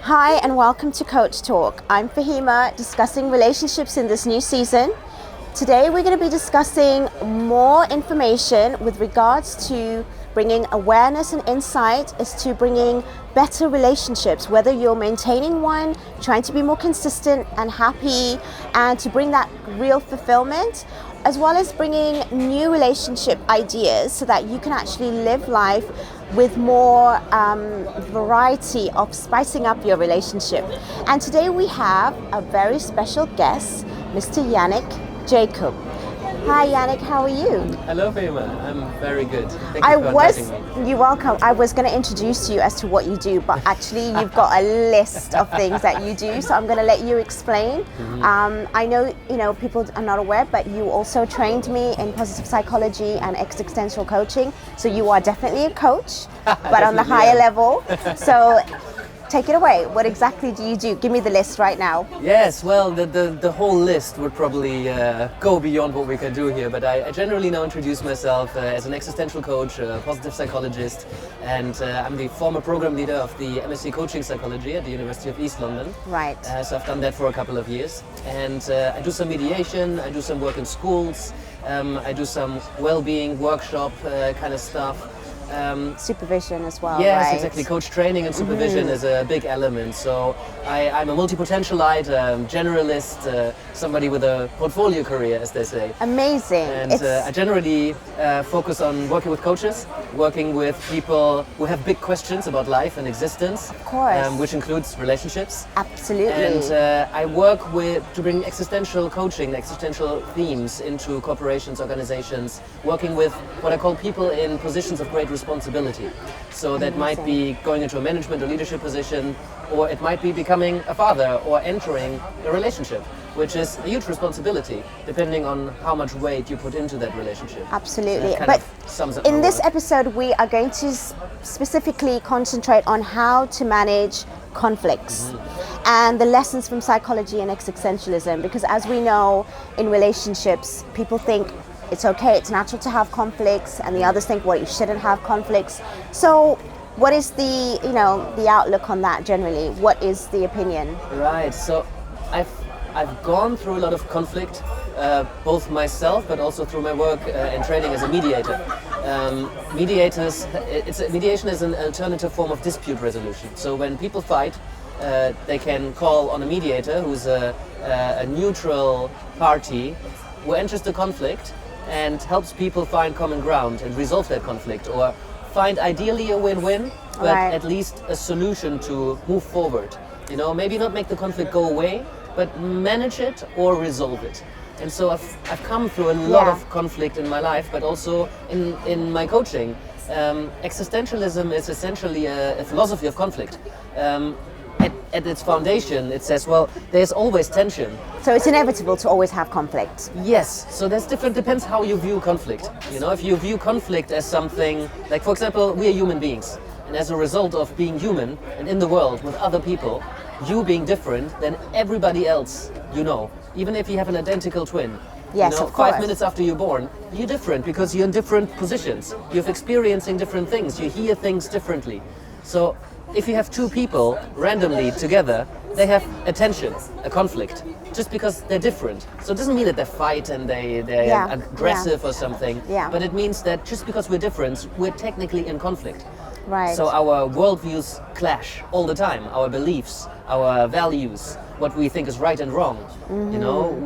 Hi and welcome to Coach Talk. I'm Fahima, discussing relationships in this new season. Today we're going to be discussing more information with regards to bringing awareness and insight as to bringing better relationships, whether you're maintaining one, trying to be more consistent and happy, and to bring that real fulfillment, as well as bringing new relationship ideas so that you can actually live life with more variety of spicing up your relationship. And today we have a very special guest, Mr. Yannick Jacob. Hi Yannick, how are you? Hello Fahima, I'm very good. Thank you for inviting me. You're welcome. I was going to introduce you as to what you do, but actually you've got a list of things that you do, so I'm going to let you explain. I know, people are not aware, but you also trained me in positive psychology and existential coaching, so you are definitely a coach, but on the higher level. So take it away. What exactly do you do? Give me the list right now. Yes, well, the whole list would probably go beyond what we can do here, but I generally now introduce myself as an existential coach, a positive psychologist, and I'm the former program leader of the MSc Coaching Psychology at the University of East London. Right. So I've done that for a couple of years, and I do some mediation, I do some work in schools, I do some well-being workshop kind of stuff. Supervision as well, yes, right? Exactly. Coach training and supervision is a big element. So I'm a multi-potentialite, generalist, somebody with a portfolio career, as they say. Amazing. And I generally focus on working with coaches, working with people who have big questions about life and existence. Of course. Which includes relationships. Absolutely. And I work to bring existential coaching, existential themes into corporations, organizations, working with what I call people in positions of great responsibility. So that might be going into a management or leadership position, or it might be becoming a father or entering a relationship, which is a huge responsibility, depending on how much weight you put into that relationship. Absolutely. So but in this episode, we are going to specifically concentrate on how to manage conflicts and the lessons from psychology and existentialism, because as we know, in relationships, people think it's okay, it's natural to have conflicts, and the others think, well, you shouldn't have conflicts. So what is the outlook on that generally? What is the opinion? Right, so I've gone through a lot of conflict, both myself, but also through my work and training as a mediator. Mediation is an alternative form of dispute resolution. So when people fight, they can call on a mediator who's a neutral party who enters the conflict and helps people find common ground and resolve that conflict, or find ideally a win-win, but at least a solution to move forward. Maybe not make the conflict go away, but manage it or resolve it. And so I've come through a lot of conflict in my life, but also in my coaching. Existentialism is essentially a philosophy of conflict. At its foundation, it says, well, there's always tension. So it's inevitable to always have conflict. Yes, so that's different, depends how you view conflict. If you view conflict as something, like for example, we are human beings. And as a result of being human and in the world with other people, you being different than everybody else even if you have an identical twin. Yes, of course. 5 minutes after you're born, you're different because you're in different positions. You're experiencing different things. You hear things differently. So if you have two people randomly together, they have a tension, a conflict, just because they're different. So it doesn't mean that they fight and they're aggressive or something, but it means that just because we're different, we're technically in conflict. Right. So our worldviews clash all the time, our beliefs, our values, what we think is right and wrong.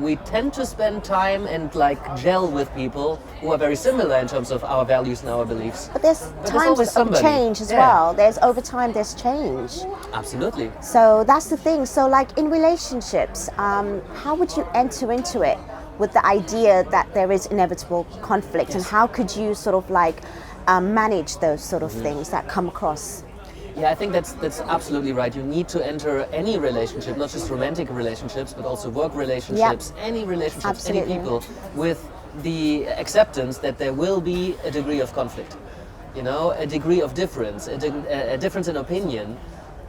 We tend to spend time and gel with people who are very similar in terms of our values and our beliefs. But there's times of change as well. Over time there's change. Absolutely. So that's the thing. So in relationships, how would you enter into it with the idea that there is inevitable conflict, and how could you sort of manage those sort of things that come across? Yeah, I think that's absolutely right. You need to enter any relationship, not just romantic relationships, but also work relationships, any relationships, Absolutely. any people, with the acceptance that there will be a degree of conflict, a degree of difference, a difference in opinion.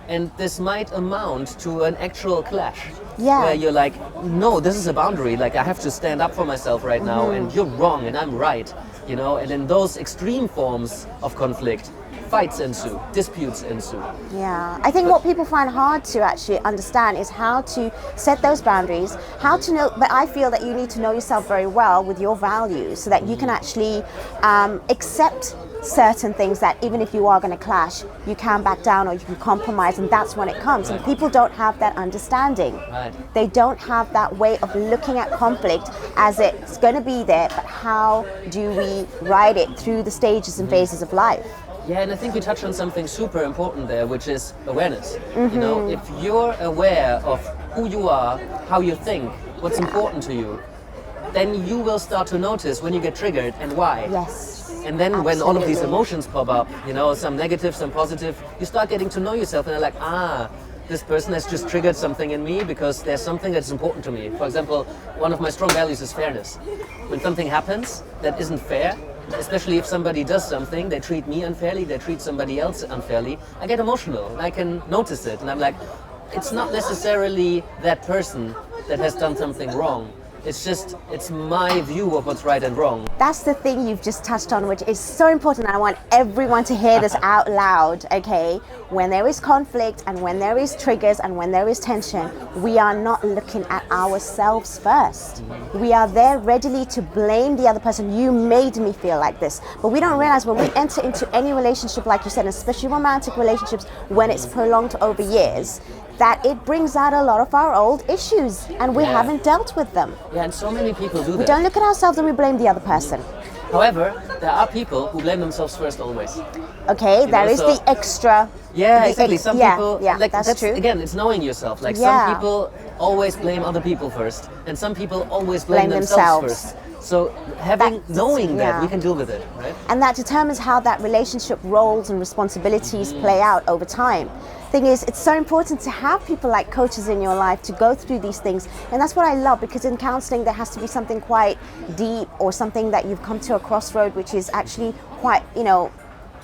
And this might amount to an actual clash. Where you're like, no, this is a boundary. I have to stand up for myself right now, and you're wrong and I'm right. And in those extreme forms of conflict, fights ensue, disputes ensue. Yeah, I think what people find hard to actually understand is how to set those boundaries, how to know, but I feel that you need to know yourself very well with your values so that you can actually accept certain things that even if you are going to clash, you can back down or you can compromise, and that's when it comes. And people don't have that understanding. Right. They don't have that way of looking at conflict as it's going to be there, but how do we ride it through the stages and phases of life? Yeah, and I think you touched on something super important there, which is awareness. You know, if you're aware of who you are, how you think, what's important to you, then you will start to notice when you get triggered and why. Yes. And then when all of these Absolutely. emotions pop up, you know, some negative, some positive, you start getting to know yourself and you're like, this person has just triggered something in me because there's something that's important to me. For example, one of my strong values is fairness. When something happens that isn't fair, especially if somebody does something, they treat me unfairly, they treat somebody else unfairly, I get emotional and I can notice it. And I'm like, it's not necessarily that person that has done something wrong. It's my view of what's right and wrong. That's the thing you've just touched on, which is so important. I want everyone to hear this out loud, okay? When there is conflict and when there is triggers and when there is tension, we are not looking at ourselves first. We are there readily to blame the other person. You made me feel like this. But we don't realize when we enter into any relationship, like you said, especially romantic relationships, when it's prolonged over years, that it brings out a lot of our old issues and we haven't dealt with them. Yeah, and so many people do that. We don't look at ourselves and we blame the other person. However, there are people who blame themselves first always. Okay, there is so- the extra. Yeah, the exactly. ex- Some yeah, people, yeah, like that's true. Again, it's knowing yourself. Like Yeah. some people always blame other people first, and some people always blame themselves first. So knowing that, yeah. we can deal with it, right? And that determines how that relationship roles and responsibilities play out over time. Thing is, it's so important to have people like coaches in your life to go through these things. And that's what I love, because in counseling there has to be something quite deep or something that you've come to a crossroad which is actually quite,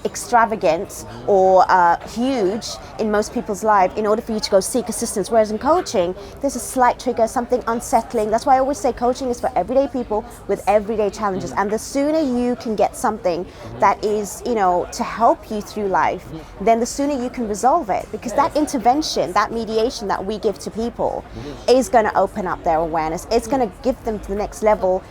extravagant or huge in most people's life in order for you to go seek assistance. Whereas in coaching, there's a slight trigger, something unsettling. That's why I always say coaching is for everyday people with everyday challenges. And the sooner you can get something that is, to help you through life, then the sooner you can resolve it. Because that intervention, that mediation that we give to people is going to open up their awareness. It's going to give them to the next level,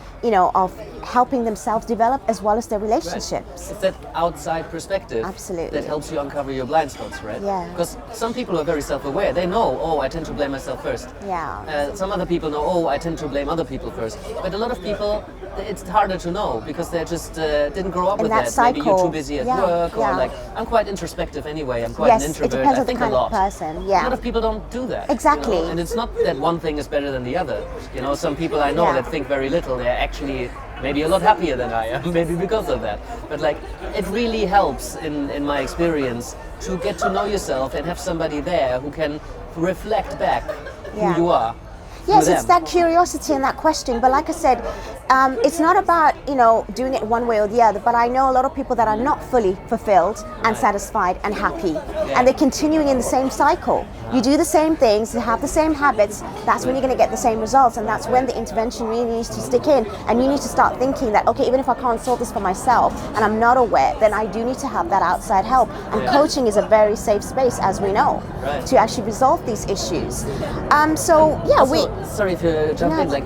of helping themselves develop as well as their relationships. It's that outside perspective Absolutely. that helps you uncover your blind spots, right? Yeah. Because some people are very self-aware. They know, I tend to blame myself first. Yeah. Some other people know, I tend to blame other people first. But a lot of people, it's harder to know because they just didn't grow up In with that that. Maybe you're cycle. too busy at Yeah, work, or yeah. like, I'm quite introspective anyway. I'm quite Yes, an it introvert. depends I on the think kind a lot. of person. A Yeah. lot of people don't do that. Exactly. And it's not that one thing is better than the other. Some people I know Yeah. that think very little, they're actually maybe a lot happier than I am, maybe because of that. But it really helps in my experience to get to know yourself and have somebody there who can reflect back Yeah. who you are. Yes, through it's them. that curiosity and that question. But like I said, it's not about, doing it one way or the other. But I know a lot of people that are not fully fulfilled and satisfied and happy. And they're continuing in the same cycle. You do the same things, you have the same habits, that's when you're going to get the same results. And that's when the intervention really needs to stick in. And you need to start thinking that, okay, even if I can't solve this for myself and I'm not aware, then I do need to have that outside help. And coaching is a very safe space, as we know, to actually resolve these issues. Sorry to jump in.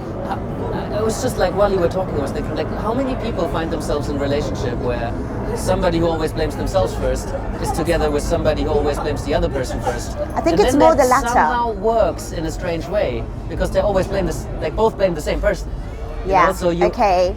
I was just while you were talking, I was thinking, how many people find themselves in a relationship where somebody who always blames themselves first is together with somebody who always blames the other person first? I think and it's then more that the latter. Somehow works in a strange way because they always both blame the same person.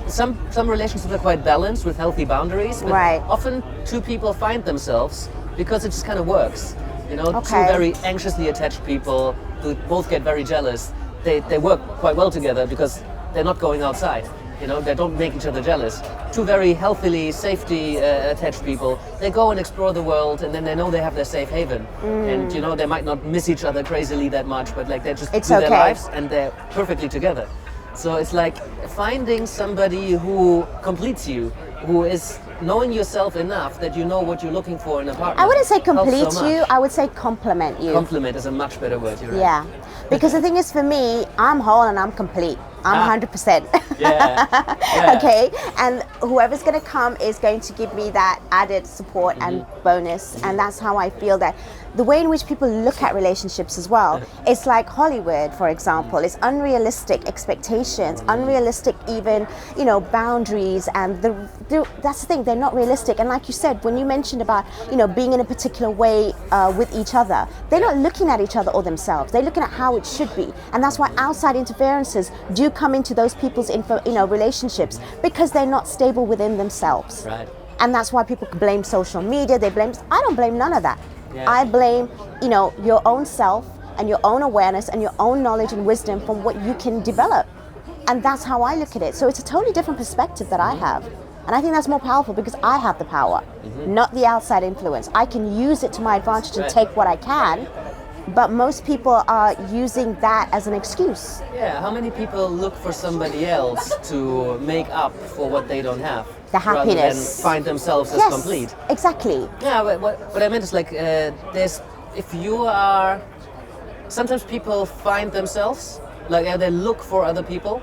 Some relationships are quite balanced with healthy boundaries, but Right. often two people find themselves because it just kind of works. Two Okay. very anxiously attached people who both get very jealous. They work quite well together because they're not going outside. They don't make each other jealous. Two very healthily, safety attached people, they go and explore the world, and then they know they have their safe haven. And they might not miss each other crazily that much, but they just It's do their okay. lives and they're perfectly together. So it's finding somebody who completes you, who is knowing yourself enough that you know what you're looking for in a partner. I wouldn't say helps complete so much. you, I would say complement you. Compliment is a much better word, you're right. Yeah, because the thing is, for me, I'm whole and I'm complete. I'm 100%. Yeah. Okay, and whoever's going to come is going to give me that added support and bonus, and that's how I feel that the way in which people look at relationships as well, it's like Hollywood, for example. It's unrealistic expectations, unrealistic even, boundaries, and that's the thing, they're not realistic. And like you said, when you mentioned about, being in a particular way with each other, they're not looking at each other or themselves, they're looking at how it should be. And that's why outside interferences do come into those people's relationships, because they're not stable within themselves. Right. And that's why people blame social media. I don't blame none of that. Yeah. I blame, your own self and your own awareness and your own knowledge and wisdom from what you can develop. And that's how I look at it. So it's a totally different perspective that I have. And I think that's more powerful because I have the power, not the outside influence. I can use it to my advantage and take what I can, but most people are using that as an excuse. Yeah, how many people look for somebody else to make up for what they don't have? The happiness. Rather than find themselves as complete. Exactly. Yeah, but what I meant is like, sometimes people find themselves, like they look for other people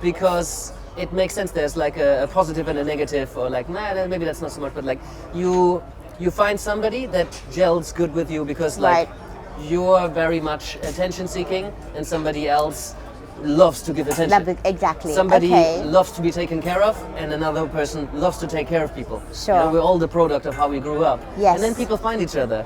because it makes sense. There's like a positive and a negative, or like, maybe that's not so much, but like you find somebody that gels good with you because like you're very much attention seeking and somebody else loves to give attention. Exactly. Somebody loves to be taken care of, and another person loves to take care of people. Sure. We're all the product of how we grew up. Yes. And then people find each other.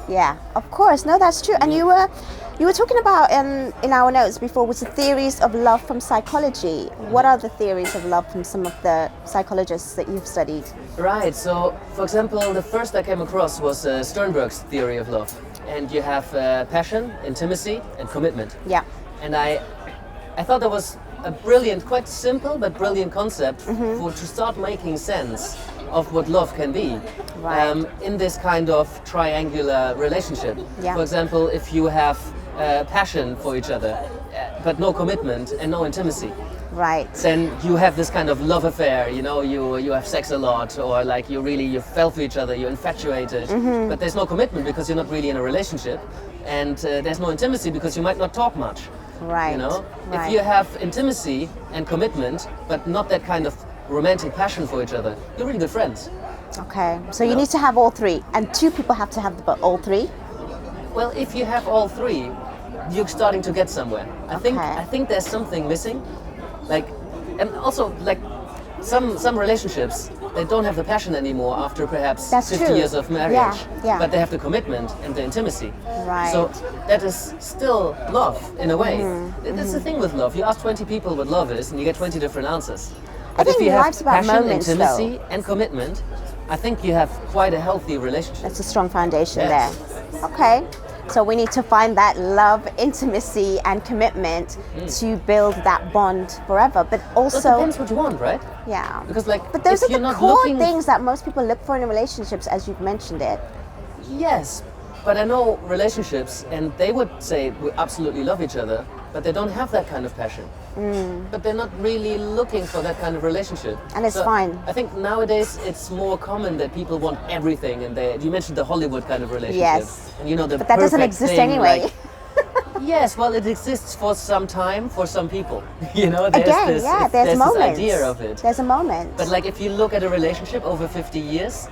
Yeah, of course. No, that's true. And you were talking about in our notes before was the theories of love from psychology. What are the theories of love from some of the psychologists that you've studied? Right. So, for example, the first I came across was Sternberg's theory of love. And you have passion, intimacy, and commitment. Yeah. And I thought that was a brilliant, quite simple but brilliant concept to start making sense of what love can be in this kind of triangular relationship. Yeah. For example, if you have passion for each other but no commitment and no intimacy, then you have this kind of love affair, you have sex a lot, or like you fell for each other, you're infatuated, but there's no commitment because you're not really in a relationship, and there's no intimacy because you might not talk much. If you have intimacy and commitment but not that kind of romantic passion for each other, you're really good friends. Okay, so you need to have all three, and two people have to have all three? Well, if you have all three, you're starting to get somewhere. I think there's something missing. And also some relationships, they don't have the passion anymore after perhaps 50 years of marriage, but they have the commitment and the intimacy. So that is still love in a way. That's the thing with love. You ask 20 people what love is and you get 20 different answers. But if you have passion, intimacy and commitment, I think you have quite a healthy relationship. That's a strong foundation there. Okay. So we need to find that love, intimacy, and commitment to build that bond forever. But also, it depends what you want, right? Yeah. Because but those are the core things that most people look for in relationships, as you've mentioned it. Yes, but I know relationships, and they would say we absolutely love each other, but they don't have that kind of passion. But they're not really looking for that kind of relationship. And it's fine. I think nowadays it's more common that people want everything, and you mentioned the Hollywood kind of relationship. Yes. And but that doesn't exist anyway. Yes, well, it exists for some time for some people. There's this moments. idea of it. There's a moment. But if you look at a relationship over 50 years,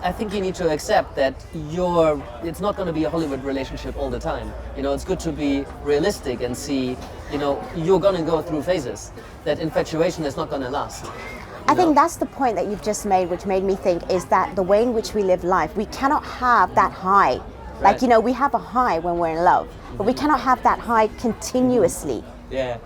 I think you need to accept that it's not going to be a Hollywood relationship all the time. It's good to be realistic and see, you're going to go through phases. That infatuation is not going to last. I think that's the point that you've just made, which made me think, is that the way in which we live life, we cannot have that high. We have a high when we're in love, but we cannot have that high continuously. Yeah.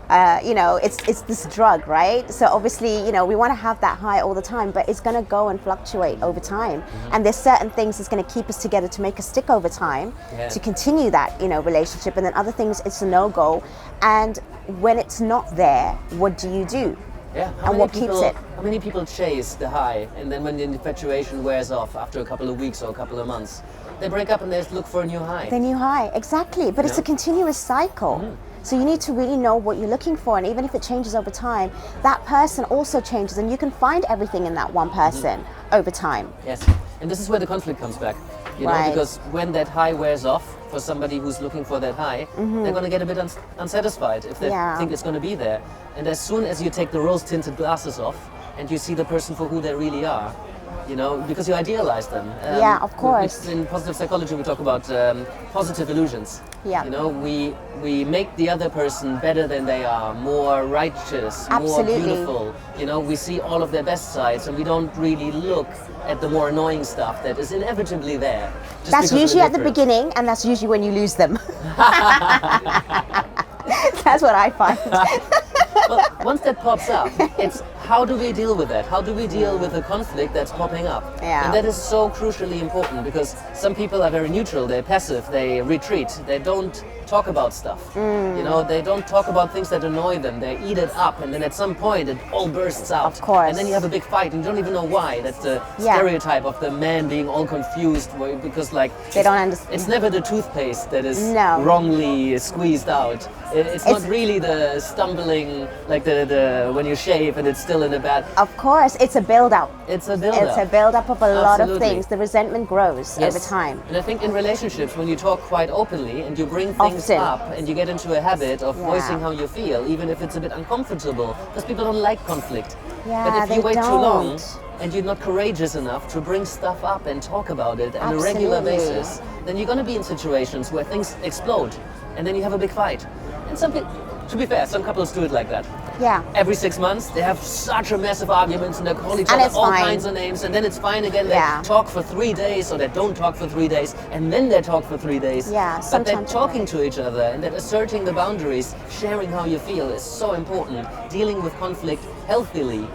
It's this drug, right? So obviously, we want to have that high all the time, but it's going to go and fluctuate over time. And there's certain things that's going to keep us together to make us stick over time, to continue that, relationship. And then other things, it's a no-go. And when it's not there, what do you do? Yeah. And what keeps it? How many people chase the high, and then when the infatuation wears off after a couple of weeks or a couple of months, they break up and they look for a new high. The new high, exactly. But it's a continuous cycle. So you need to really know what you're looking for, and even if it changes over time, that person also changes, and you can find everything in that one person over time. Yes, and this is where the conflict comes back, because when that high wears off for somebody who's looking for that high, they're going to get a bit unsatisfied if they think it's going to be there. And as soon as you take the rose-tinted glasses off and you see the person for who they really are, you know, because you idealize them. Yeah, of course. In positive psychology, we talk about positive illusions. Yeah. You know, we make the other person better than they are, more righteous, more beautiful. You know, we see all of their best sides, and we don't really look at the more annoying stuff that is inevitably there. That's usually at the beginning, and that's usually when you lose them. That's what I find. Well, once that pops up, it's how do we deal with that? How do we deal with the conflict that's popping up? Yeah. And that is so crucially important, because some people are very neutral, they're passive, they retreat, they don't talk about stuff. You know, they don't talk about things that annoy them, they eat it up, and then at some point it all bursts out. Of course. And then you have a big fight and you don't even know why. That's the stereotype of the man being all confused, because like they don't understand. It's never the toothpaste that is wrongly squeezed out. It's not really the stumbling, like the when you shave and it's still in a bad. Of course, it's a build-up. It's a build-up. It's a build-up of a lot of things. The resentment grows over time. And I think in relationships, when you talk quite openly and you bring things up and you get into a habit of voicing how you feel, even if it's a bit uncomfortable, because people don't like conflict. Yeah, but if you wait too long and you're not courageous enough to bring stuff up and talk about it on a regular basis, then you're going to be in situations where things explode and then you have a big fight. And some people, to be fair, some couples do it like that. Yeah. Every 6 months, they have such a massive arguments and they call each other all kinds of names, and then it's fine again. They talk for 3 days, or they don't talk for 3 days, and then they talk for 3 days. Yeah, but they're talking to each other and they're asserting the boundaries, sharing how you feel is so important. Dealing with conflict healthily.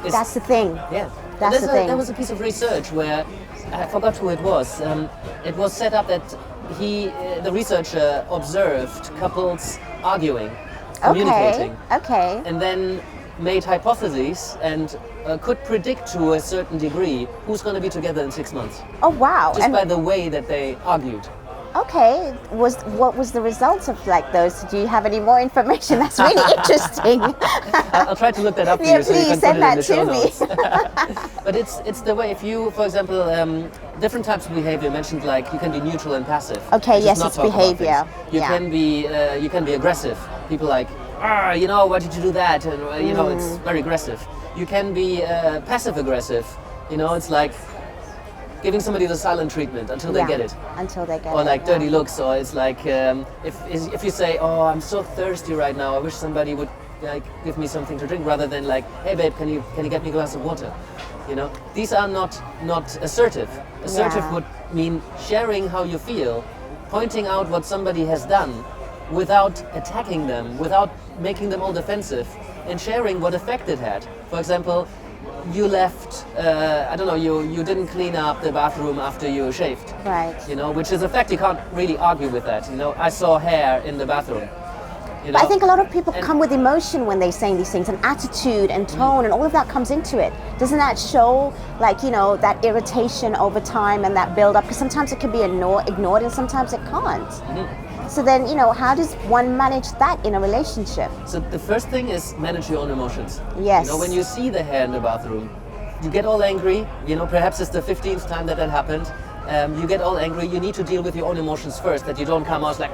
That's the thing. Yeah. That's the thing. There was a piece of research where, I forgot who it was. It was set up that the researcher observed couples arguing, communicating, and then made hypotheses and could predict to a certain degree who's going to be together in 6 months. Oh wow! Just by the way that they argued. Okay, what was the results of like those? Do you have any more information? That's really interesting. I'll try to look that up for you so you can put it in the show notes. But it's the way, if you, for example, different types of behavior mentioned, like you can be neutral and passive. Okay, yes, it's behavior. You can be aggressive. People like, you know, why did you do that? And you know, it's very aggressive. You can be passive aggressive. You know, it's like giving somebody the silent treatment until they get it. Until they get it. Or like dirty looks, or it's like if you say, oh, I'm so thirsty right now, I wish somebody would like give me something to drink, rather than like, hey babe, can you get me a glass of water? You know, these are not assertive. Assertive would mean sharing how you feel, pointing out what somebody has done without attacking them, without making them all defensive, and sharing what effect it had. For example, you left, I don't know, you didn't clean up the bathroom after you shaved. Right. You know, which is a fact, you can't really argue with that. You know, I saw hair in the bathroom. You know? I think a lot of people come with emotion when they're saying these things, and attitude and tone and all of that comes into it. Doesn't that show, like, you know, that irritation over time and that build up? Because sometimes it can be ignored and sometimes it can't. So then, you know, how does one manage that in a relationship? So the first thing is manage your own emotions. Yes. You know, when you see the hair in the bathroom, you get all angry. You know, perhaps it's the 15th time that happened. You get all angry. You need to deal with your own emotions first, that you don't come out like,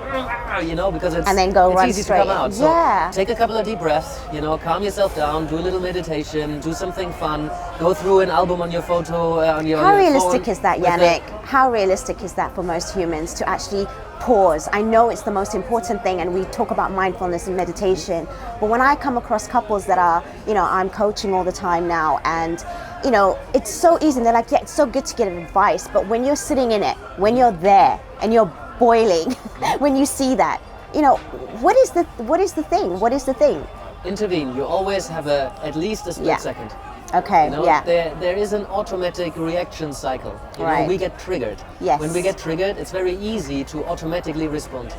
you know, because it's, and then go it's run easy straight. to come out. So take a couple of deep breaths, you know, calm yourself down, do a little meditation, do something fun, go through an album on your photo, on your How on your realistic phone is that, Yannick? How realistic is that for most humans to actually pause? I know it's the most important thing, and we talk about mindfulness and meditation, but when I come across couples that are, you know, I'm coaching all the time now, and you know, it's so easy, and they're like, yeah, it's so good to get advice, but when you're sitting in it, when you're there and you're boiling, when you see that, you know, what is the thing? Intervene. You always have at least a split second. Okay, you know, there is an automatic reaction cycle. You know, we get triggered. Yes. When we get triggered, it's very easy to automatically respond.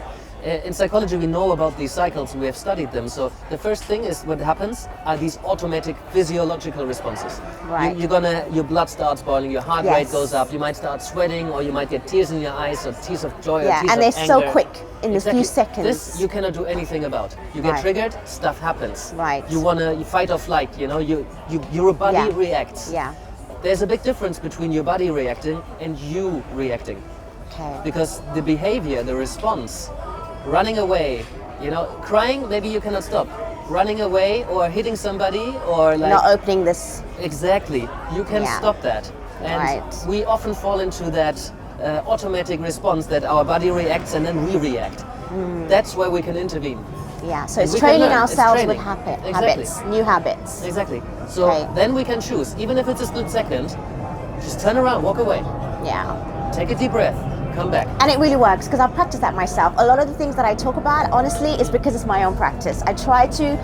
In psychology, we know about these cycles, we have studied them. So the first thing is, what happens are these automatic physiological responses. Right. Your blood starts boiling, your heart rate goes up, you might start sweating, or you might get tears in your eyes, or tears of joy, or tears of anger. And they're so quick in a few seconds. This you cannot do anything about. You get triggered, stuff happens. Right. You fight or flight. You know, your body reacts. Yeah. There's a big difference between your body reacting and you reacting. Okay. Because the behavior, the response, running away, crying, maybe you cannot stop. Running away or hitting somebody or like... Not opening this. Exactly. You can stop that. And Right. we often fall into that automatic response that our body reacts and then we react. That's where we can intervene. Yeah, so And it's we can training learn. It's ourselves training. with Exactly. habits, new habits. Exactly. So Okay. then we can choose, even if it's a split second, just turn around, walk away, Yeah. take a deep breath, come back. And it really works because I've practiced that myself. A lot of the things that I talk about, honestly, is because it's my own practice. I try to,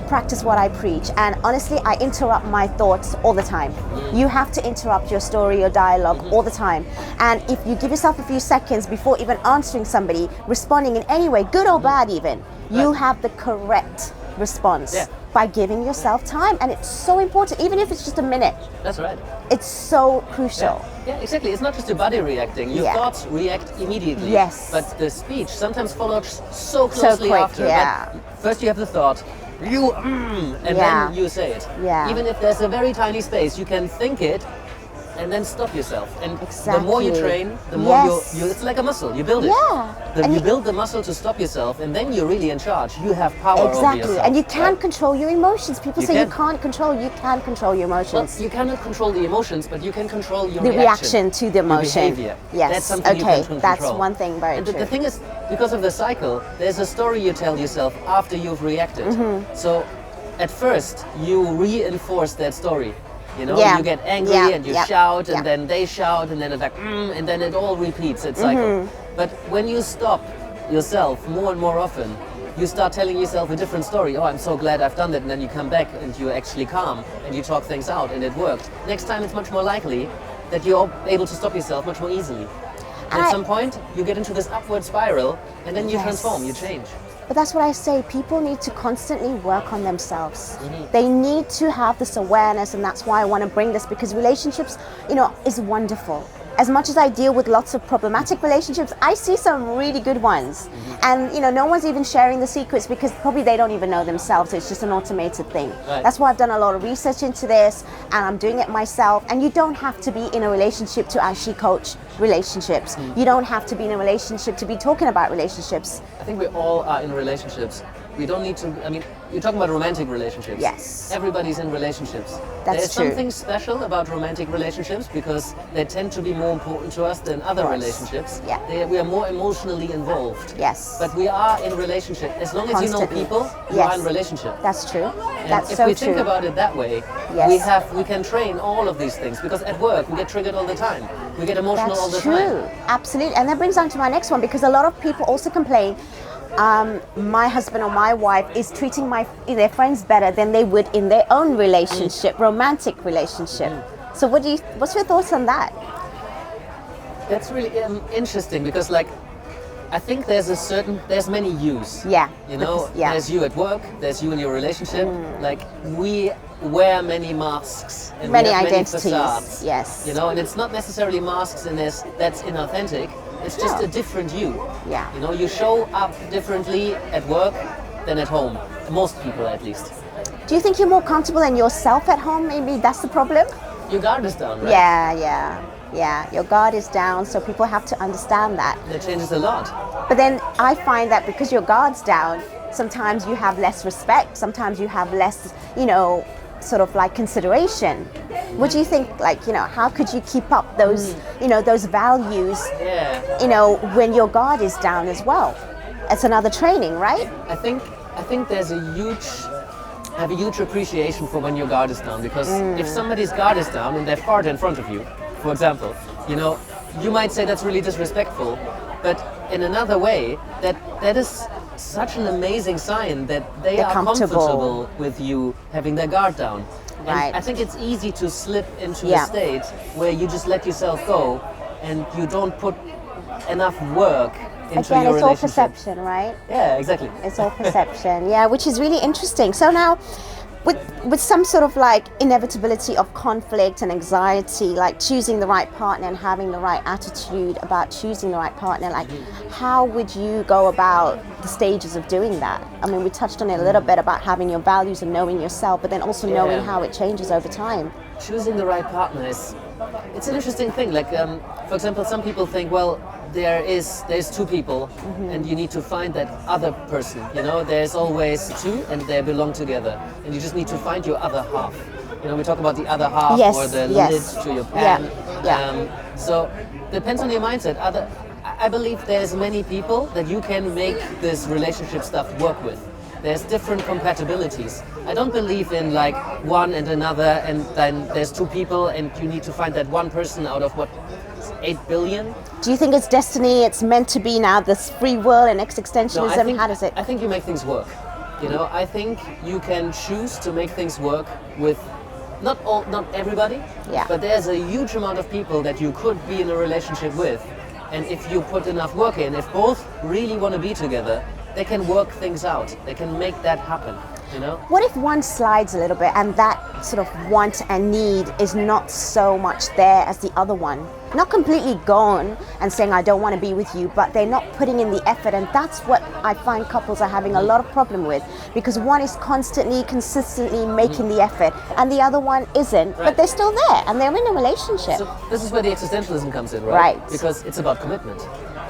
practice what I preach. And honestly, I interrupt my thoughts all the time. You have to interrupt your story, your dialogue all the time. And if you give yourself a few seconds before even answering somebody, responding in any way, good or bad even, you have the correct response. Yeah. By giving yourself time. And it's so important, even if it's just a minute. That's right. It's so crucial. Yeah, exactly. It's not just your body reacting. Your thoughts react immediately. Yes. But the speech sometimes follows so closely quick, after. yeah. But first you have the thought, and then you say it. Yeah. Even if there's a very tiny space, you can think it and then stop yourself. And the more you Exactly. train, the more Yes. it's like a muscle. You build it. Yeah. And You you- build the muscle to stop yourself, and then you're really in charge. You have power over Exactly, yourself. and you can right? control your emotions. People You say you can. can't control. You can control your Well, emotions. you cannot control the emotions, but you can control your The reaction to the your emotion. behavior. Yes. That's something Okay, you can that's control. one thing very and true. The thing is, because of the cycle, there's a story you tell yourself after you've reacted. Mm-hmm. So, at first, you reinforce that story. Yeah. You get angry Yeah, and you yeah, shout, and yeah. then they shout, and then it's like, and then it all repeats its cycle. Mm-hmm. But when you stop yourself more and more often, you start telling yourself a different story. Oh, I'm so glad I've done that. And then you come back and you're actually calm and you talk things out and it worked. Next time it's much more likely that you're able to stop yourself much more easily. And at some point, you get into this upward spiral and then you Yes. transform, you change. But that's what I say. People need to constantly work on themselves. Mm-hmm. They need to have this awareness, and that's why I want to bring this, because relationships, is wonderful. As much as I deal with lots of problematic relationships, I see some really good ones. Mm-hmm. And no one's even sharing the secrets because probably they don't even know themselves. It's just an automated thing. Right. That's why I've done a lot of research into this, and I'm doing it myself. And you don't have to be in a relationship to actually coach relationships. You don't have to be in a relationship to be talking about relationships. I think we all are in relationships. We don't need to, you're talking about romantic relationships. Yes. Everybody's in relationships. That's There's true. something special about romantic relationships because they tend to be more important to us than other course. relationships. Yeah. We are more emotionally involved. Yes. But we are in relationship. As long as you know Constantly. people, you Yes. are in relationship. That's true. And That's if so we true. think about it that way, Yes. we can train all of these things because at work we get triggered all the time. We get emotional all the That's true. time. Absolutely. And that brings on to my next one, because a lot of people also complain, my husband or my wife is treating their friends better than they would in their own relationship, romantic relationship. So what's your thoughts on that? That's really interesting because I think there's many yous. Yeah. Yeah. There's you at work, there's you in your relationship. We wear many masks and Many we have identities, many facades. yes. And it's not necessarily masks and that's inauthentic. It's just No. a different you. Yeah. You show up differently at work than at home. Most people, at least. Do you think you're more comfortable in yourself at home? Maybe that's the problem? Your guard is down, right? Yeah. Your guard is down, so people have to understand that. That changes a lot. But then I find that because your guard's down, sometimes you have less respect, sometimes you have less, sort of like consideration. What do you think, how could you keep up those, those values, when your guard is down as well? It's another training, right? I think there's I have a huge appreciation for when your guard is down, because if somebody's guard is down and they're far in front of you, for example, you might say that's really disrespectful, but in another way, that is such an amazing sign that they They're are comfortable. comfortable with you having their guard down. Right. And I think it's easy to slip into Yeah. a state where you just let yourself go and you don't put enough work into Again, your it's all relationship. perception, right? Yeah, exactly. It's all perception, yeah, which is really interesting. So now, with some sort of inevitability of conflict and anxiety, like choosing the right partner and having the right attitude about choosing the right partner, how would you go about the stages of doing that? I mean, we touched on it a little bit about having your values and knowing yourself, but then also knowing how it changes over time. choosing the right partner it's an interesting thing. Like, for example, some people think, well, there's two people, and you need to find that other person. You know, there's always two, and they belong together, and you just need to find your other half. You know, we talk about the other half, Yes, or the yes. lid to your pan. Yeah. So depends on your mindset. I believe there's many people that you can make this relationship stuff work with. There's different compatibilities. I don't believe in like one and another, and then there's two people, and you need to find that one person out of what, 8 billion? Do you think it's destiny? It's meant to be now. This free will and existentialism. How does it? I think you make things work. You know, I think you can choose to make things work with not everybody, but there's a huge amount of people that you could be in a relationship with, and if you put enough work in, if both really want to be together, they can work things out. They can make that happen, you know? What if one slides a little bit and that sort of want and need is not so much there as the other one? Not completely gone and saying, I don't want to be with you, but they're not putting in the effort. And that's what I find couples are having a lot of problem with, because one is constantly, consistently making the effort and the other one isn't, but they're still there and they're in a relationship. So this is where the existentialism comes in, right? Right. Because it's about commitment.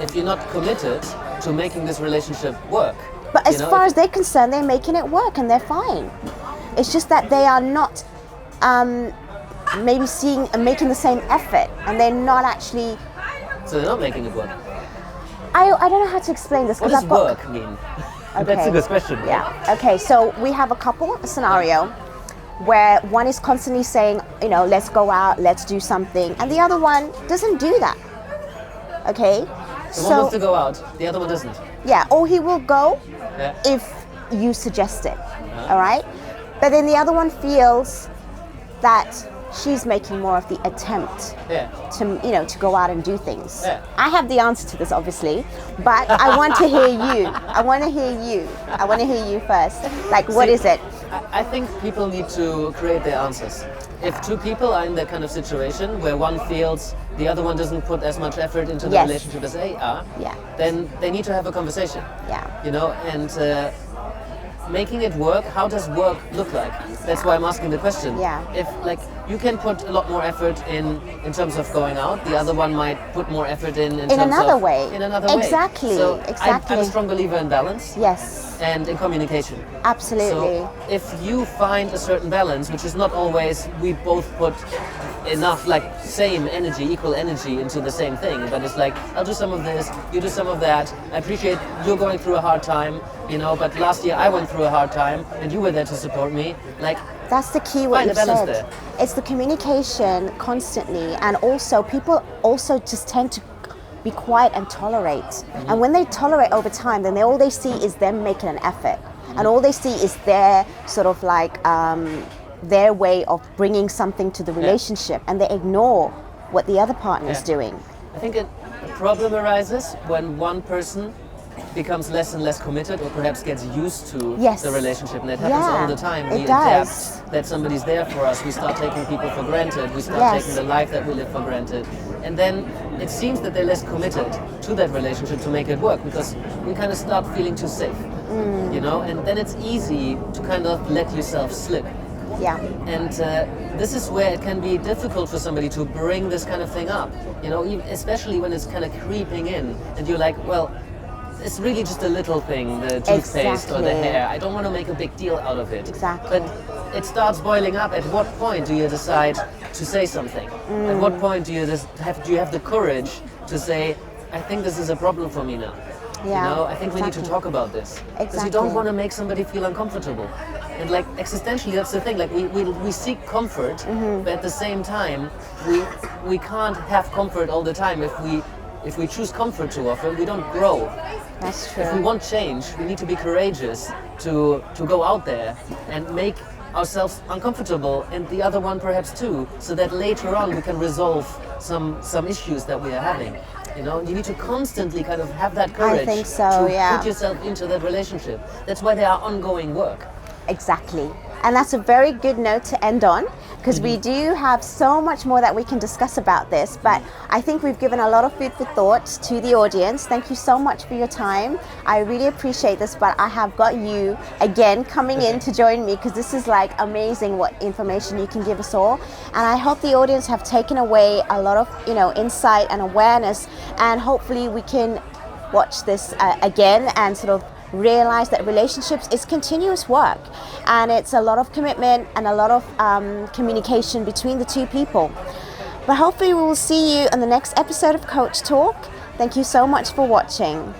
If you're not committed to making this relationship work. But as far as they're concerned, they're making it work and they're fine. It's just that they are not maybe seeing and making the same effort, and they're not actually. So they're not making it work. I don't know how to explain this. What does work mean? Okay. That's a good question. Right? Yeah. Okay. So we have a scenario where one is constantly saying, you know, let's go out, let's do something, and the other one doesn't do that. Okay. So one wants to go out, the other one doesn't. Yeah, or he will go if you suggest it. All right? But then the other one feels that she's making more of the attempt to go out and do things. Yeah. I have the answer to this, obviously, but I want to hear you. I want to hear you first. Like, what is it? I think people need to create their answers. If two people are in that kind of situation where one feels the other one doesn't put as much effort into the relationship as they are, then they need to have a conversation. Yeah. You know, and making it work, how does work look like? That's why I'm asking the question. Yeah. If like you can put a lot more effort in terms of going out, the other one might put more effort in terms another of, way. In another way. Exactly. So exactly. I'm a strong believer in balance. Yes. And in communication. Absolutely. So if you find a certain balance, which is not always we both put enough, like same energy, equal energy into the same thing, but it's like I'll do some of this, you do some of that. I appreciate you're going through a hard time, you know, but last year I went through a hard time and you were there to support me. Like, that's the key what you said. There. It's the communication constantly, and also people also just tend to be quiet and tolerate. Mm-hmm. And when they tolerate over time, then all they see is them making an effort, and all they see is their sort of like their way of bringing something to the relationship, and they ignore what the other partner is doing. I think a problem arises when one person becomes less and less committed, or perhaps gets used to the relationship, and that happens all the time. We adapt that somebody's there for us. We start taking people for granted. We start taking the life that we live for granted, and then it seems that they're less committed to that relationship to make it work, because we kind of start feeling too safe, you know, and then it's easy to kind of let yourself slip. Yeah. And this is where it can be difficult for somebody to bring this kind of thing up, you know, especially when it's kind of creeping in, and you're like, well, it's really just a little thing, the toothpaste or the hair. I don't want to make a big deal out of it. Exactly. But it starts boiling up. At what point do you decide to say something? At what point do you have the courage to say, I think this is a problem for me now? Yeah, you know, I think we need to talk about this. Because you don't want to make somebody feel uncomfortable. And like existentially, that's the thing. Like we seek comfort, but at the same time, we can't have comfort all the time. If we choose comfort too often, we don't grow. That's true. If we want change, we need to be courageous to go out there and make ourselves uncomfortable, and the other one perhaps too, so that later on we can resolve some issues that we are having. You know, you need to constantly kind of have that courage. I think so, to put yourself into that relationship. That's why they are ongoing work. Exactly. And that's a very good note to end on, because we do have so much more that we can discuss about this, but I think we've given a lot of food for thought to the audience. Thank you so much for your time. I really appreciate this, but I have got you again coming in to join me, because this is like amazing what information you can give us all. And I hope the audience have taken away a lot of, insight and awareness, and hopefully we can watch this again and sort of realize that relationships is continuous work, and it's a lot of commitment and a lot of communication between the two people. But hopefully we will see you on the next episode of Coach Talk. Thank you so much for watching.